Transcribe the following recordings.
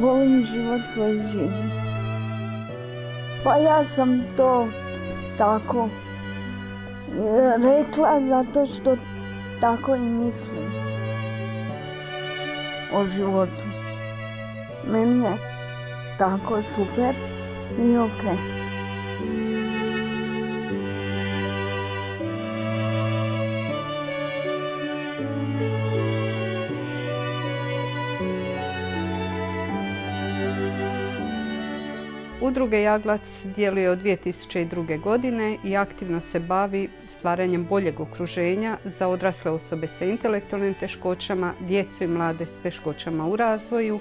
volim život koji živim. Pa ja sam to tako rekla zato što tako i mislim o životu. Meni je tako super i okej. Udruge Jaglac djeluje od 2002. godine i aktivno se bavi stvaranjem boljeg okruženja za odrasle osobe sa intelektualnim teškoćama, djecu i mlade s teškoćama u razvoju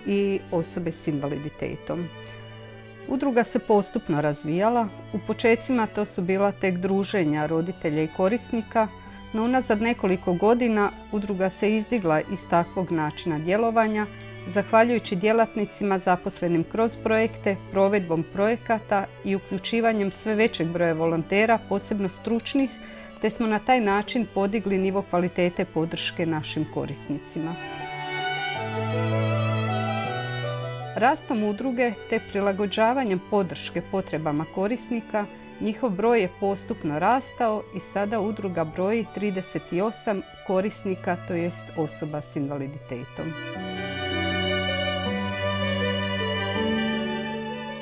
i osobe s invaliditetom. Udruga se postupno razvijala. U počecima to su bila tek druženja roditelja i korisnika, no unazad nekoliko godina udruga se izdigla iz takvog načina djelovanja, zahvaljujući djelatnicima zaposlenim kroz projekte, provedbom projekata i uključivanjem sve većeg broja volontera, posebno stručnih, te smo na taj način podigli nivo kvalitete podrške našim korisnicima. Rastom udruge te prilagođavanjem podrške potrebama korisnika, njihov broj je postupno rastao i sada udruga broji 38 korisnika, to jest osoba s invaliditetom.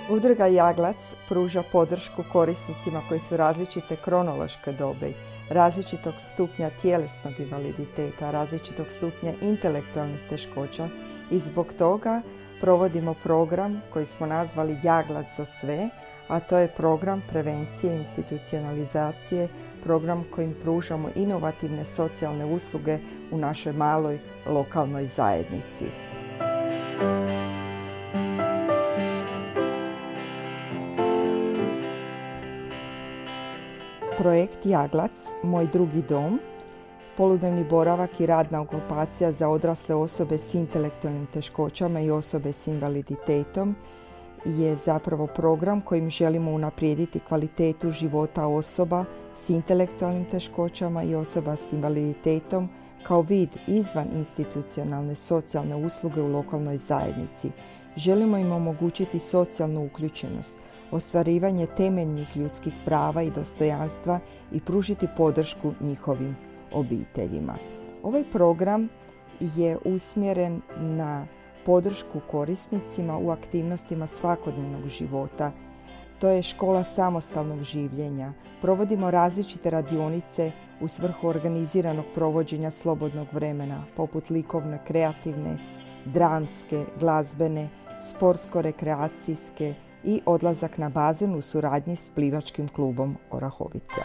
Udruga Jaglac pruža podršku korisnicima koji su različite kronološke dobi, različitog stupnja tjelesnog invaliditeta, različitog stupnja intelektualnih teškoća i zbog toga provodimo program koji smo nazvali Jaglac za sve, a to je program prevencije institucionalizacije, program kojim pružamo inovativne socijalne usluge u našoj maloj lokalnoj zajednici. Projekt Jaglac, Moj drugi dom, poludnevni boravak i radna okupacija za odrasle osobe s intelektualnim teškoćama i osobe s invaliditetom je zapravo program kojim želimo unaprijediti kvalitetu života osoba s intelektualnim teškoćama i osoba s invaliditetom kao vid izvan institucionalne socijalne usluge u lokalnoj zajednici. Želimo im omogućiti socijalnu uključenost, ostvarivanje temeljnih ljudskih prava i dostojanstva i pružiti podršku njihovim obiteljima. Ovaj program je usmjeren na podršku korisnicima u aktivnostima svakodnevnog života. To je škola samostalnog življenja. Provodimo različite radionice u svrhu organiziranog provođenja slobodnog vremena, poput likovne, kreativne, dramske, glazbene, sportsko-rekreacijske i odlazak na bazen u suradnji s plivačkim klubom Orahovica.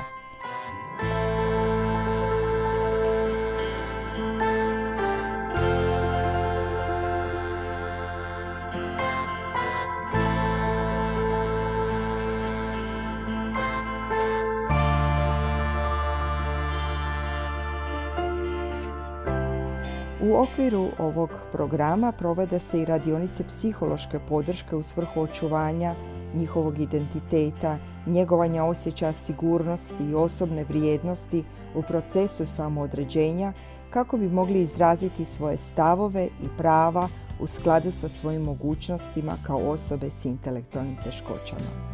U okviru ovog programa provode se i radionice psihološke podrške u svrhu očuvanja njihovog identiteta, njegovanja osjećaja sigurnosti i osobne vrijednosti u procesu samoodređenja kako bi mogli izraziti svoje stavove i prava u skladu sa svojim mogućnostima kao osobe s intelektualnim teškoćama.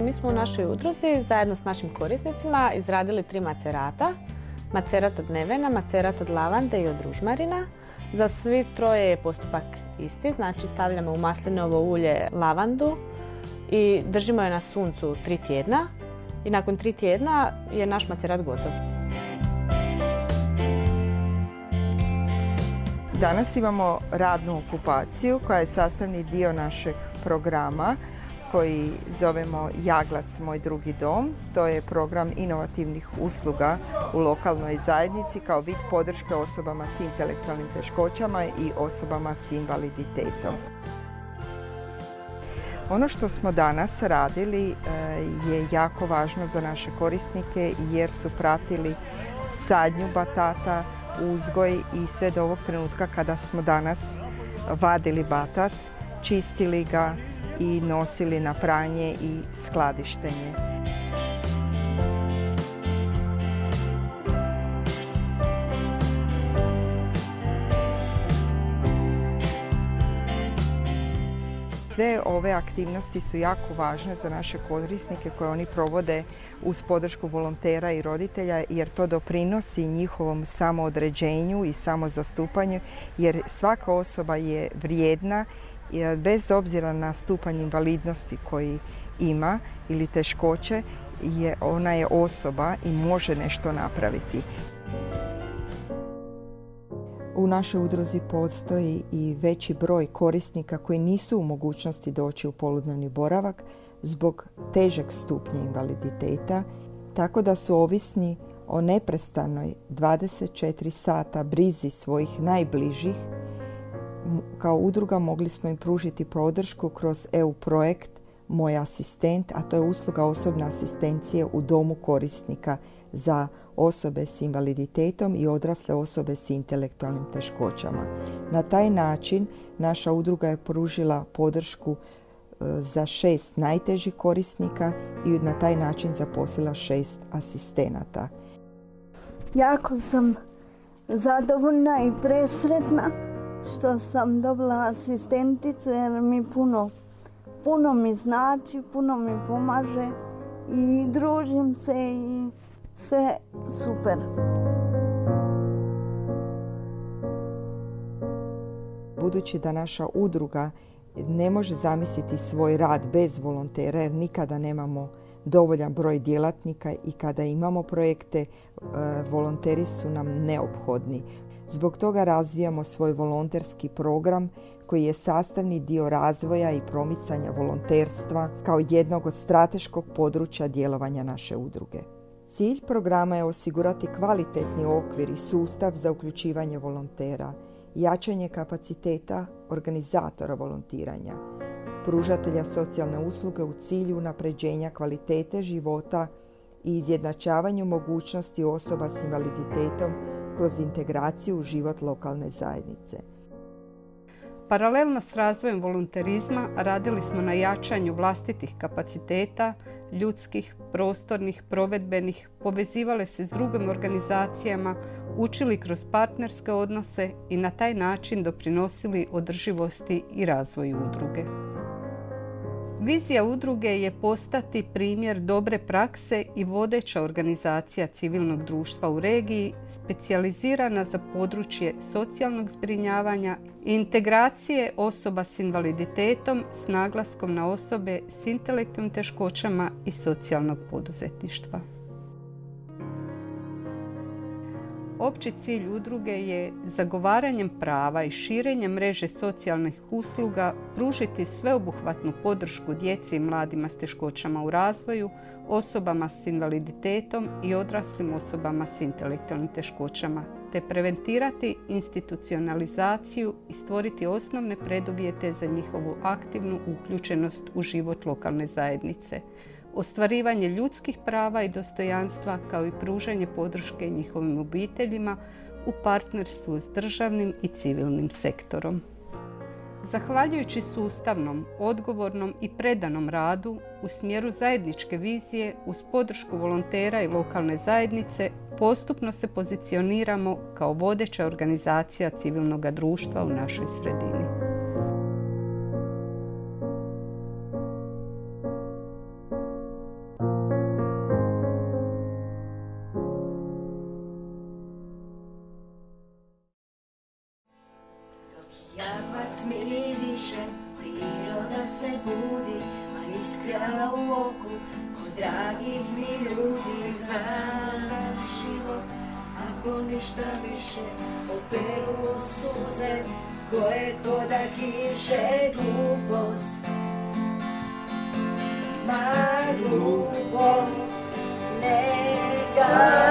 Mi smo u našoj udruzi zajedno s našim korisnicima izradili 3 macerata. Macerat od nevena, macerat od lavande i od ružmarina. Za svi troje je postupak isti, znači stavljamo u maslinovo ulje lavandu i držimo je na suncu 3 tjedna. I nakon 3 tjedna je naš macerat gotov. Danas imamo radnu okupaciju koja je sastavni dio našeg programa koji zovemo Jaglac, Moj drugi dom. To je program inovativnih usluga u lokalnoj zajednici kao vid podrške osobama s intelektualnim teškoćama i osobama s invaliditetom. Ono što smo danas radili je jako važno za naše korisnike jer su pratili sadnju batata, uzgoj i sve do ovog trenutka kada smo danas vadili batat, čistili ga i nosili na pranje i skladištenje. Sve ove aktivnosti su jako važne za naše korisnike koje oni provode uz podršku volontera i roditelja, jer to doprinosi njihovom samoodređenju i samozastupanju, jer svaka osoba je vrijedna bez obzira na stupanj invalidnosti koji ima ili teškoće, ona je osoba i može nešto napraviti. U našoj udruzi postoji i veći broj korisnika koji nisu u mogućnosti doći u poludnevni boravak zbog težeg stupnja invaliditeta, tako da su ovisni o neprestanoj 24 sata brizi svojih najbližih. Kao udruga mogli smo im pružiti podršku kroz EU projekt Moj asistent, a to je usluga osobne asistencije u domu korisnika za osobe s invaliditetom i odrasle osobe s intelektualnim teškoćama. Na taj način naša udruga je pružila podršku za 6 najtežih korisnika i na taj način zaposlila 6 asistenata. Jako sam zadovoljna i presretna što sam dobila asistenticu, jer mi puno mi znači, puno mi pomaže i družim se i sve super. Budući da naša udruga ne može zamisliti svoj rad bez volontera, jer nikada nemamo dovoljan broj djelatnika i kada imamo projekte, volonteri su nam neophodni. Zbog toga razvijamo svoj volonterski program koji je sastavni dio razvoja i promicanja volonterstva kao jednog od strateškog područja djelovanja naše udruge. Cilj programa je osigurati kvalitetni okvir i sustav za uključivanje volontera, jačanje kapaciteta organizatora volontiranja, pružatelja socijalne usluge u cilju unapređenja kvalitete života i izjednačavanju mogućnosti osoba s invaliditetom kroz integraciju u život lokalne zajednice. Paralelno s razvojem volonterizma radili smo na jačanju vlastitih kapaciteta, ljudskih, prostornih, provedbenih, povezivali se s drugim organizacijama, učili kroz partnerske odnose i na taj način doprinosili održivosti i razvoju udruge. Vizija udruge je postati primjer dobre prakse i vodeća organizacija civilnog društva u regiji, specijalizirana za područje socijalnog zbrinjavanja i integracije osoba s invaliditetom s naglaskom na osobe s intelektualnim teškoćama i socijalnog poduzetništva. Opći cilj udruge je zagovaranjem prava i širenjem mreže socijalnih usluga pružiti sveobuhvatnu podršku djeci i mladima s teškoćama u razvoju, osobama s invaliditetom i odraslim osobama s intelektualnim teškoćama, te preventirati institucionalizaciju i stvoriti osnovne preduvjete za njihovu aktivnu uključenost u život lokalne zajednice, ostvarivanje ljudskih prava i dostojanstva kao i pružanje podrške njihovim obiteljima u partnerstvu s državnim i civilnim sektorom. Zahvaljujući sustavnom, odgovornom i predanom radu u smjeru zajedničke vizije uz podršku volontera i lokalne zajednice postupno se pozicioniramo kao vodeća organizacija civilnog društva u našoj sredini. Jaglac miriše, priroda se budi, a iskra u oku od dragih mi ljudi. Znam da život, ako ništa više, operu suze koje ko da kiše. Glupost, ma glupost, neka